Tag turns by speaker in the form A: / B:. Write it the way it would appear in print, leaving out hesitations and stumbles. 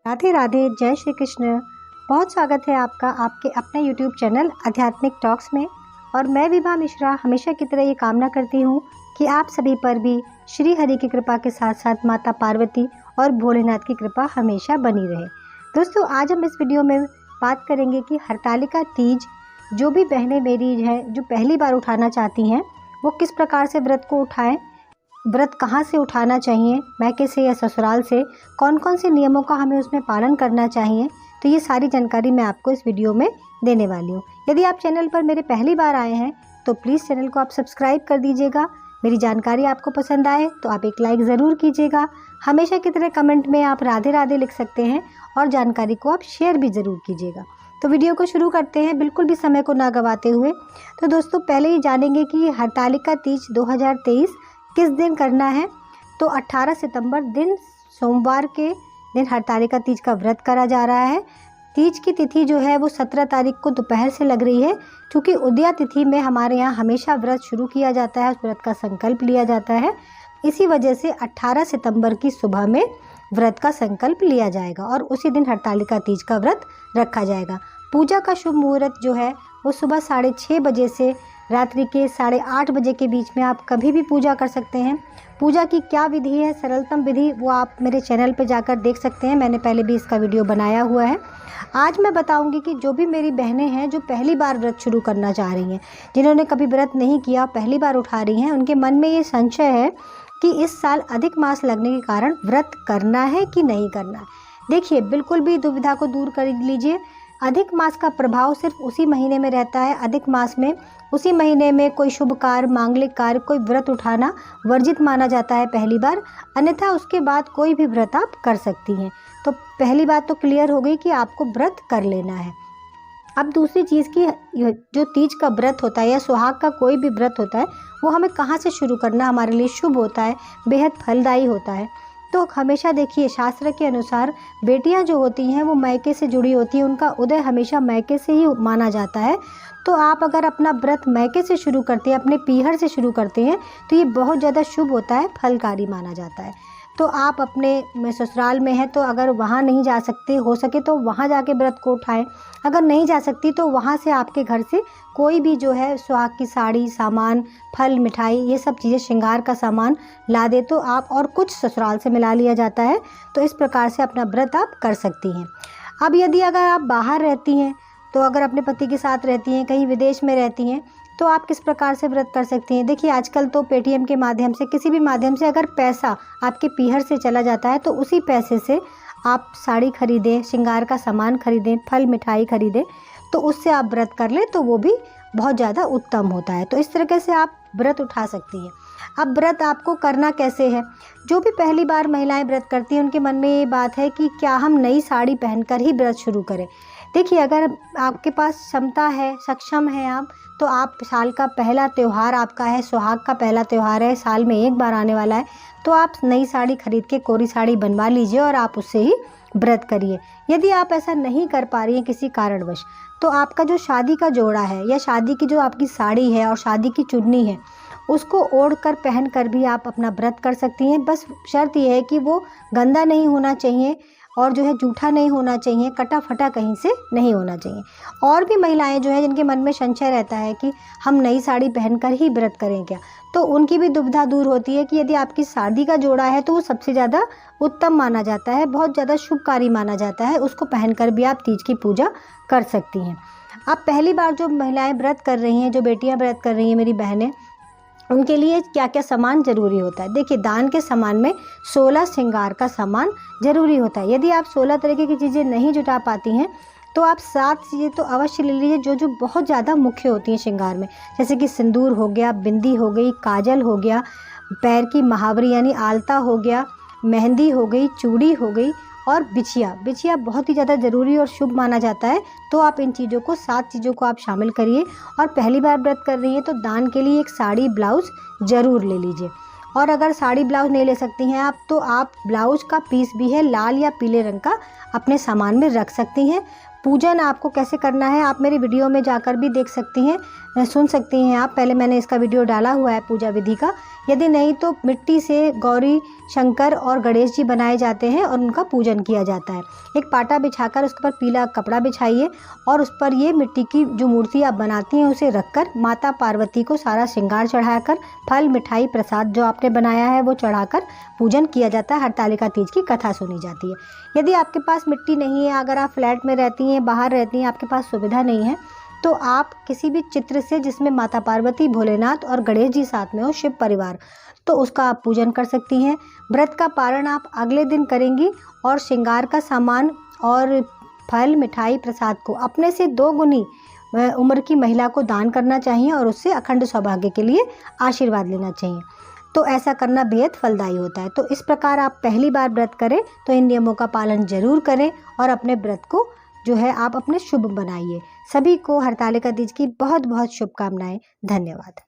A: राधे राधे, जय श्री कृष्ण। बहुत स्वागत है आपका आपके अपने यूट्यूब चैनल आध्यात्मिक टॉक्स में। और मैं विभा मिश्रा हमेशा की तरह ये कामना करती हूँ कि आप सभी पर भी श्री हरि की कृपा के साथ साथ माता पार्वती और भोलेनाथ की कृपा हमेशा बनी रहे। दोस्तों, आज हम इस वीडियो में बात करेंगे कि हरतालिका तीज जो भी बहनें मेरी हैं जो पहली बार उठाना चाहती हैं वो किस प्रकार से व्रत को उठाएं, व्रत कहाँ से उठाना चाहिए, मायके से या ससुराल से, कौन कौन से नियमों का हमें उसमें पालन करना चाहिए। तो ये सारी जानकारी मैं आपको इस वीडियो में देने वाली हूँ। यदि आप चैनल पर मेरे पहली बार आए हैं तो प्लीज़ चैनल को आप सब्सक्राइब कर दीजिएगा। मेरी जानकारी आपको पसंद आए तो आप एक लाइक ज़रूर कीजिएगा। हमेशा की तरह कमेंट में आप राधे राधे लिख सकते हैं और जानकारी को आप शेयर भी ज़रूर कीजिएगा। तो वीडियो को शुरू करते हैं बिल्कुल भी समय को ना गंवाते हुए। तो दोस्तों, पहले ही जानेंगे कि हरतालिका तीज 2023 किस दिन करना है। तो 18 सितंबर दिन सोमवार के दिन हरतालिका तीज का व्रत करा जा रहा है। तीज की तिथि जो है वो 17 तारीख को दोपहर से लग रही है, क्योंकि उदया तिथि में हमारे यहाँ हमेशा व्रत शुरू किया जाता है, उस व्रत का संकल्प लिया जाता है। इसी वजह से 18 सितंबर की सुबह में व्रत का संकल्प लिया जाएगा और उसी दिन हरतालिका तीज का व्रत रखा जाएगा। पूजा का शुभ मुहूर्त जो है वो सुबह 6:30 बजे से रात्रि के 8:30 बजे के बीच में आप कभी भी पूजा कर सकते हैं। पूजा की क्या विधि है, सरलतम विधि, वो आप मेरे चैनल पे जाकर देख सकते हैं। मैंने पहले भी इसका वीडियो बनाया हुआ है। आज मैं बताऊंगी कि जो भी मेरी बहनें हैं जो पहली बार व्रत शुरू करना चाह रही हैं, जिन्होंने कभी व्रत नहीं किया, पहली बार उठा रही हैं, उनके मन में ये संशय है कि इस साल अधिक मास लगने के कारण व्रत करना है कि नहीं करना है। देखिए, बिल्कुल भी दुविधा को दूर कर लीजिए। अधिक मास का प्रभाव सिर्फ उसी महीने में रहता है। अधिक मास में उसी महीने में कोई शुभ कार्य, मांगलिक कार्य, कोई व्रत उठाना वर्जित माना जाता है पहली बार, अन्यथा उसके बाद कोई भी व्रत आप कर सकती हैं। तो पहली बात तो क्लियर हो गई कि आपको व्रत कर लेना है। अब दूसरी चीज़ की, जो तीज का व्रत होता है या सुहाग का कोई भी व्रत होता है वो हमें कहाँ से शुरू करना हमारे लिए शुभ होता है, बेहद फलदायी होता है। तो हमेशा देखिए, शास्त्र के अनुसार बेटियां जो होती हैं वो मायके से जुड़ी होती हैं, उनका उदय हमेशा मायके से ही माना जाता है। तो आप अगर अपना व्रत मायके से शुरू करते हैं, अपने पीहर से शुरू करते हैं, तो ये बहुत ज़्यादा शुभ होता है, फलकारी माना जाता है। तो आप अपने ससुराल में हैं तो अगर वहाँ नहीं जा सकते, हो सके तो वहाँ जाके व्रत को उठाएं। अगर नहीं जा सकती तो वहाँ से आपके घर से कोई भी जो है सुहाग की साड़ी, सामान, फल, मिठाई, ये सब चीज़ें, श्रृंगार का सामान ला दे तो आप, और कुछ ससुराल से मिला लिया जाता है। तो इस प्रकार से अपना व्रत आप कर सकती हैं। अब यदि अगर आप बाहर रहती हैं, तो अगर अपने पति के साथ रहती हैं, कहीं विदेश में रहती हैं, तो आप किस प्रकार से व्रत कर सकती हैं। देखिए, आजकल तो पेटीएम के माध्यम से, किसी भी माध्यम से अगर पैसा आपके पीहर से चला जाता है तो उसी पैसे से आप साड़ी खरीदें, श्रृंगार का सामान खरीदें, फल मिठाई खरीदें, तो उससे आप व्रत कर लें तो वो भी बहुत ज़्यादा उत्तम होता है। तो इस तरीके से आप व्रत उठा सकती हैं। अब व्रत आपको करना कैसे है। जो भी पहली बार महिलाएं व्रत करती हैं उनके मन में ये बात है कि क्या हम नई साड़ी पहनकर ही व्रत शुरू करें। देखिए, अगर आपके पास क्षमता है, सक्षम है आप, तो आप, साल का पहला त्यौहार आपका है, सुहाग का पहला त्यौहार है, साल में एक बार आने वाला है, तो आप नई साड़ी खरीद के कोरी साड़ी बनवा लीजिए और आप उससे ही व्रत करिए। यदि आप ऐसा नहीं कर पा रही हैं किसी कारणवश, तो आपका जो शादी का जोड़ा है या शादी की जो आपकी साड़ी है और शादी की चुन्नी है, उसको ओढ़ कर, पहन कर भी आप अपना व्रत कर सकती हैं। बस शर्त यह है कि वो गंदा नहीं होना चाहिए और जो है जूठा नहीं होना चाहिए, कटा फटा कहीं से नहीं होना चाहिए। और भी महिलाएं जो हैं जिनके मन में संशय रहता है कि हम नई साड़ी पहनकर ही व्रत करें क्या, तो उनकी भी दुविधा दूर होती है कि यदि आपकी शादी का जोड़ा है तो वो सबसे ज़्यादा उत्तम माना जाता है, बहुत ज़्यादा शुभकारी माना जाता है। उसको पहनकर भी आप तीज की पूजा कर सकती हैं। अब पहली बार जो महिलाएँ व्रत कर रही हैं, जो बेटियाँ व्रत कर रही हैं, मेरी बहनें, उनके लिए क्या क्या सामान ज़रूरी होता है। देखिए, दान के सामान में 16 श्रृंगार का सामान ज़रूरी होता है। यदि आप 16 तरीके की चीज़ें नहीं जुटा पाती हैं तो आप 7 चीज़ें तो अवश्य ले लीजिए जो जो बहुत ज़्यादा मुख्य होती हैं श्रृंगार में, जैसे कि सिंदूर हो गया, बिंदी हो गई, काजल हो गया, पैर की महावरी यानी आलता हो गया, मेहंदी हो गई, चूड़ी हो गई और बिछिया बहुत ही ज़्यादा ज़रूरी और शुभ माना जाता है। तो आप इन चीज़ों को, 7 चीज़ों को आप शामिल करिए। और पहली बार व्रत कर रही हैं तो दान के लिए एक साड़ी, ब्लाउज़ ज़रूर ले लीजिए। और अगर साड़ी ब्लाउज़ नहीं ले सकती हैं आप, तो आप ब्लाउज़ का पीस भी है लाल या पीले रंग का, अपने सामान में रख सकती हैं। पूजन आपको कैसे करना है आप मेरी वीडियो में जाकर भी देख सकती हैं, सुन सकती हैं आप। पहले मैंने इसका वीडियो डाला हुआ है पूजा विधि का। यदि नहीं तो मिट्टी से गौरी, शंकर और गणेश जी बनाए जाते हैं और उनका पूजन किया जाता है। एक पाटा बिछाकर उसके ऊपर पीला कपड़ा बिछाइए और उस पर ये मिट्टी की जो मूर्ति आप बनाती हैं उसे रखकर माता पार्वती को सारा श्रृंगार चढ़ाकर फल, मिठाई, प्रसाद जो आपने बनाया है वो चढ़ाकर पूजन किया जाता है। हरतालिका तीज की कथा सुनी जाती है। यदि आपके पास मिट्टी नहीं है, अगर आप फ्लैट में रहती हैं, बाहर रहती हैं, आपके पास सुविधा नहीं है, तो आप किसी भी चित्र से जिसमें माता पार्वती, भोलेनाथ और गणेश जी साथ में हो, शिव परिवार, तो उसका आप पूजन कर सकती हैं। व्रत का पारण आप अगले दिन करेंगी और श्रृंगार का सामान और फल, मिठाई, प्रसाद को अपने से 2 गुनी उम्र की महिला को दान करना चाहिए और उससे अखंड सौभाग्य के लिए आशीर्वाद लेना चाहिए। तो ऐसा करना बेहद फलदायी होता है। तो इस प्रकार आप पहली बार व्रत करें तो इन नियमों का पालन जरूर करें और अपने व्रत को जो है आप अपने शुभ बनाइए। सभी को हरतालिका तीज की बहुत बहुत शुभकामनाएं। धन्यवाद।